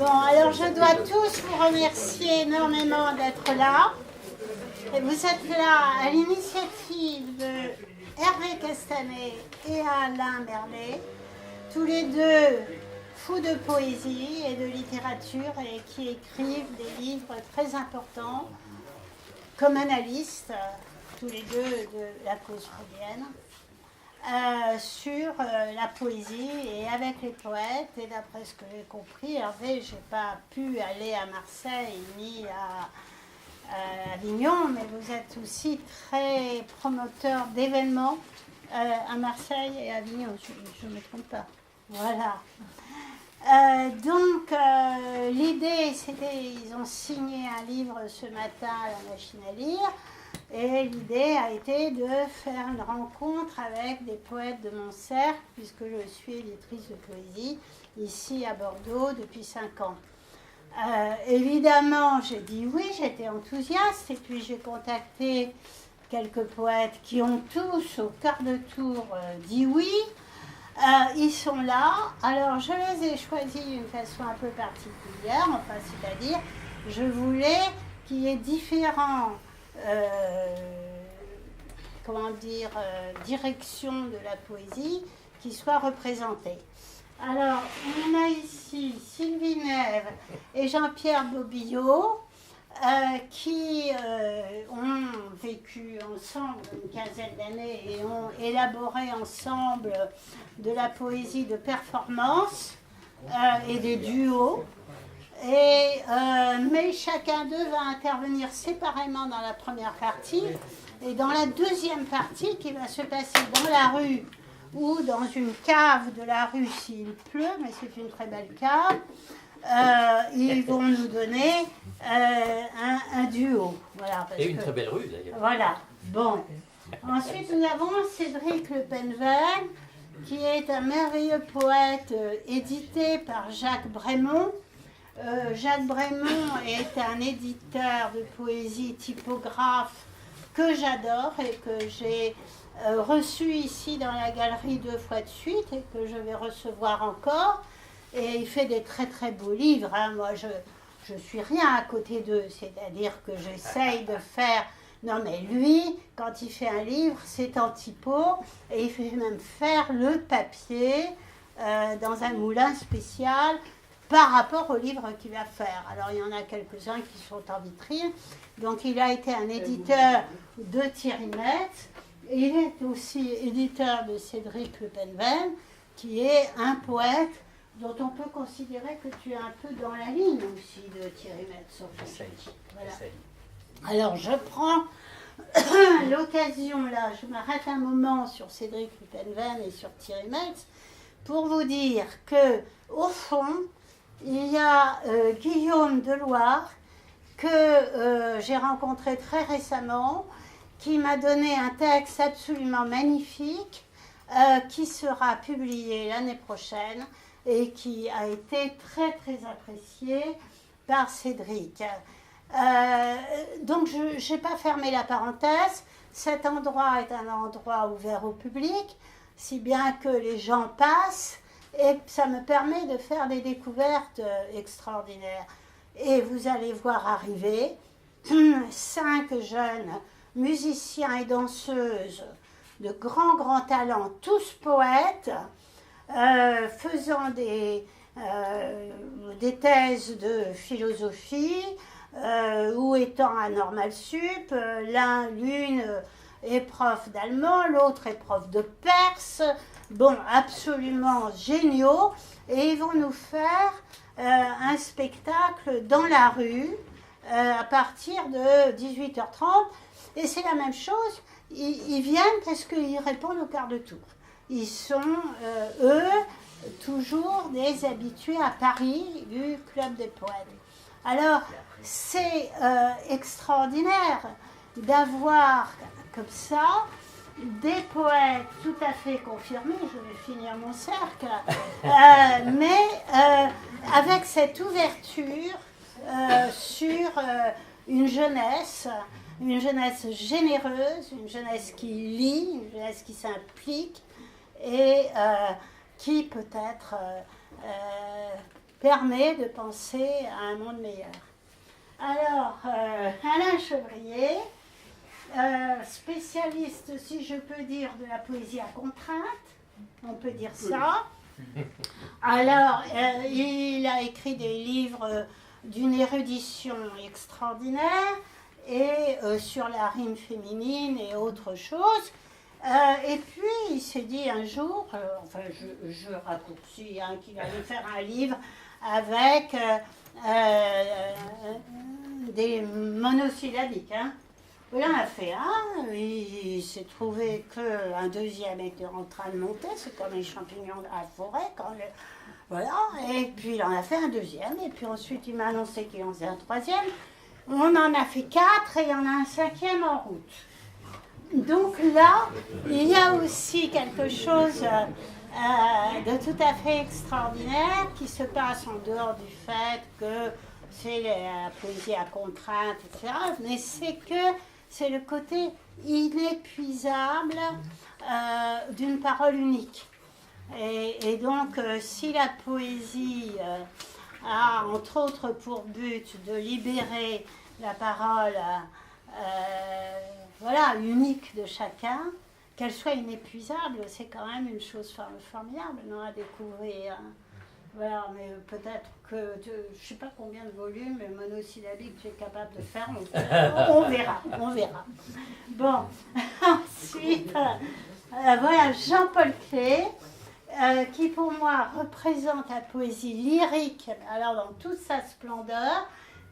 Bon, alors je dois tous vous remercier énormément d'être là. Et vous êtes là à l'initiative de Hervé Castanet et Alain Berlet, tous les deux fous de poésie et de littérature et qui écrivent des livres très importants comme analystes, tous les deux de la cause freudienne. Sur la poésie et avec les poètes, et d'après ce que j'ai compris, Hervé, je n'ai pas pu aller à Marseille ni à Avignon, mais vous êtes aussi très promoteur d'événements à Marseille et à Avignon, je ne me trompe pas. Voilà. Donc, l'idée, c'était, ils ont signé un livre ce matin à la machine à lire. Et l'idée a été de faire une rencontre avec des poètes de mon cercle, puisque je suis éditrice de poésie ici à Bordeaux depuis 5 ans. Évidemment, j'ai dit oui, j'étais enthousiaste, et puis j'ai contacté quelques poètes qui ont tous, au quart de tour, dit oui. Ils sont là, alors je les ai choisis d'une façon un peu particulière, enfin, c'est-à-dire, je voulais qu'il y ait différents direction de la poésie qui soit représentée. Alors, on a ici Sylvie Nève et Jean-Pierre Bobillot qui ont vécu ensemble une quinzaine d'années et ont élaboré ensemble de la poésie de performance et des duos. Mais chacun d'eux va intervenir séparément dans la première partie, et dans la deuxième partie qui va se passer dans la rue ou dans une cave de la rue s'il pleut, mais c'est une très belle cave, ils vont nous donner un duo. Voilà, et une très belle rue d'ailleurs. Voilà, bon. Ensuite nous avons Cédric Le Penven, qui est un merveilleux poète édité par Jacques Brémond. Jacques Brémond est un éditeur de poésie typographe que j'adore et que j'ai reçu ici dans la galerie 2 fois de suite et que je vais recevoir encore. Et il fait des très très beaux livres, hein. Moi je suis rien à côté d'eux, c'est-à-dire que j'essaye de faire... Non mais lui, quand il fait un livre, c'est en typo et il fait même faire le papier dans un moulin spécial par rapport au livre qu'il va faire. Alors, il y en a quelques-uns qui sont en vitrine. Donc, il a été un éditeur de Thierry Metz. Il est aussi éditeur de Cédric Le Penven, qui est un poète dont on peut considérer que tu es un peu dans la ligne aussi de Thierry Metz. Voilà. Alors, je prends l'occasion, là, je m'arrête un moment sur Cédric Le Penven et sur Thierry Metz, pour vous dire que, au fond, il y a Guillaume Deloire, que j'ai rencontré très récemment, qui m'a donné un texte absolument magnifique, qui sera publié l'année prochaine et qui a été très très apprécié par Cédric. Donc je n'ai pas fermé la parenthèse, cet endroit est un endroit ouvert au public, si bien que les gens passent, et ça me permet de faire des découvertes extraordinaires. Et vous allez voir arriver 5 jeunes musiciens et danseuses de grands talents, tous poètes, faisant des thèses de philosophie, ou étant à Normal Sup. L'une est prof d'allemand, l'autre est prof de perse. Bon, absolument géniaux, et ils vont nous faire un spectacle dans la rue à partir de 18h30, et c'est la même chose, ils viennent parce qu'ils répondent au quart de tour. Ils sont, eux, toujours des habitués à Paris du Club des Poètes. Alors, c'est extraordinaire d'avoir comme ça des poètes tout à fait confirmés, je vais finir mon cercle, mais avec cette ouverture sur une jeunesse généreuse, une jeunesse qui lit, une jeunesse qui s'implique et qui peut-être permet de penser à un monde meilleur. Alors, Alain Chevrier, spécialiste, si je peux dire, de la poésie à contrainte, on peut dire ça. Alors, il a écrit des livres d'une érudition extraordinaire et sur la rime féminine et autre chose. Et puis, il s'est dit un jour, enfin, je raccourcis, hein, qu'il allait faire un livre avec des monosyllabiques. Hein. Il en a fait un, il s'est trouvé qu'un deuxième était en train de monter, c'est comme les champignons de la forêt, voilà, et puis il en a fait un deuxième, et puis ensuite il m'a annoncé qu'il en faisait un troisième. On en a fait 4 et il y en a un 5e en route. Donc là, il y a aussi quelque chose de tout à fait extraordinaire qui se passe en dehors du fait que c'est la poésie à contrainte, etc. Mais c'est le côté inépuisable d'une parole unique. Et donc, si la poésie a, entre autres, pour but de libérer la parole voilà, unique de chacun, qu'elle soit inépuisable, c'est quand même une chose formidable, non, à découvrir. Voilà, mais peut-être que, je ne sais pas combien de volumes monosyllabiques tu es capable de faire, on verra. Bon, ensuite, voilà, Jean-Paul Clé, qui pour moi représente la poésie lyrique, alors dans toute sa splendeur,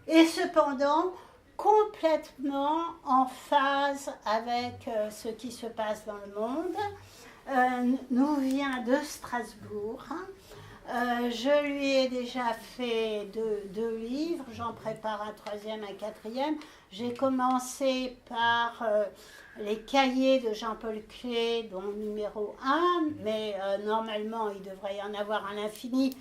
et cependant complètement en phase avec ce qui se passe dans le monde, nous vient de Strasbourg. Je lui ai déjà fait deux livres, j'en prépare un 3e, un 4e. J'ai commencé par les cahiers de Jean-Paul Clé, dont le numéro 1, mais normalement il devrait y en avoir à l'infini,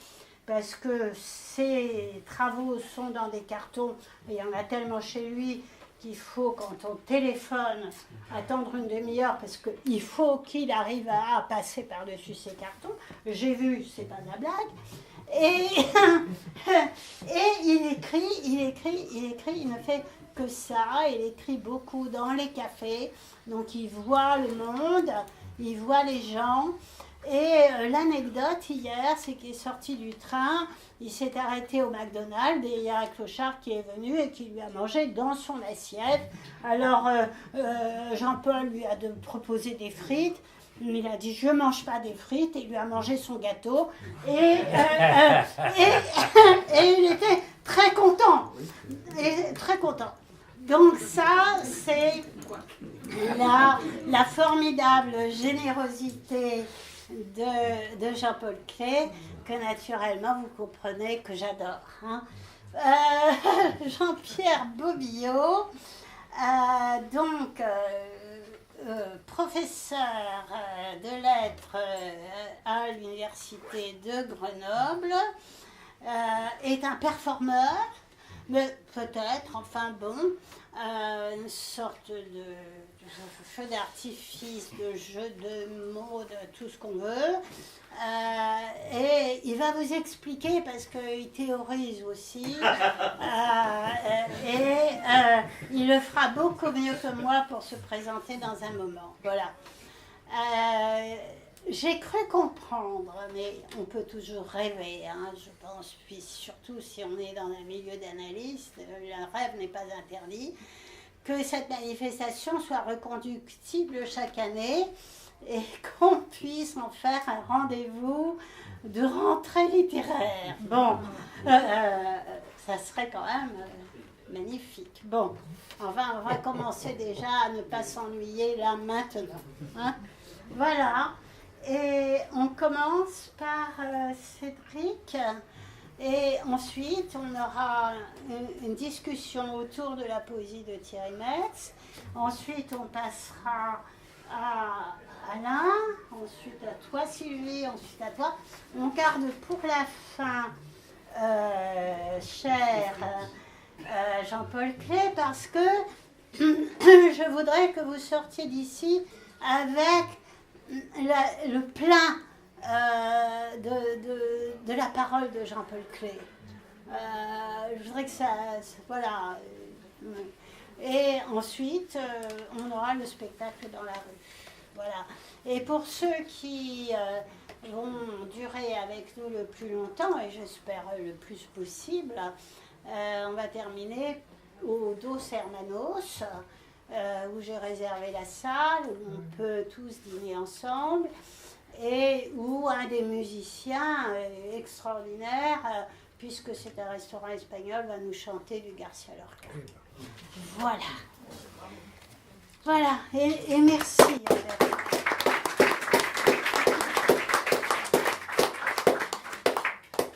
parce que ses travaux sont dans des cartons, et il y en a tellement chez lui qu'il faut, quand on téléphone, attendre une demi-heure, parce qu'il faut qu'il arrive à passer par-dessus ces cartons. J'ai vu, c'est pas de la blague. Et il écrit, il ne fait que ça, il écrit beaucoup dans les cafés, donc il voit le monde, il voit les gens. Et l'anecdote hier, c'est qu'il est sorti du train, il s'est arrêté au McDonald's et il y a un clochard qui est venu et qui lui a mangé dans son assiette. Alors Jean-Paul lui a proposé des frites, il a dit je ne mange pas des frites et il lui a mangé son gâteau et il était très content. Donc ça, c'est la formidable générosité de Jean-Paul Clé, que naturellement vous comprenez que j'adore. Hein. Jean-Pierre Bobillot, professeur de lettres à l'université de Grenoble, est un performeur, mais peut-être, enfin bon, une sorte de feu d'artifice, de jeu de mots, de tout ce qu'on veut. Et il va vous expliquer, parce qu'il théorise aussi, il le fera beaucoup mieux que moi pour se présenter dans un moment. Voilà. J'ai cru comprendre, mais on peut toujours rêver, hein, je pense, puis surtout si on est dans un milieu d'analyste, le rêve n'est pas interdit, que cette manifestation soit reconductible chaque année et qu'on puisse en faire un rendez-vous de rentrée littéraire. Bon, ça serait quand même magnifique. Bon, on va commencer déjà à ne pas s'ennuyer là maintenant. Hein? Voilà, et on commence par Cédric. Et ensuite, on aura une discussion autour de la poésie de Thierry Metz. Ensuite, on passera à Alain, ensuite à toi Sylvie, ensuite à toi. On garde pour la fin, cher Jean-Paul Clé, parce que je voudrais que vous sortiez d'ici avec le plein de la parole de Jean-Paul Clé. Je voudrais que ça voilà. Et ensuite, on aura le spectacle dans la rue. Voilà. Et pour ceux qui vont durer avec nous le plus longtemps, et j'espère le plus possible, on va terminer au Dos Hermanos, où j'ai réservé la salle, où on peut tous dîner ensemble, et où un des musiciens extraordinaires, puisque c'est un restaurant espagnol, va nous chanter du Garcia Lorca. Voilà. Voilà, et merci.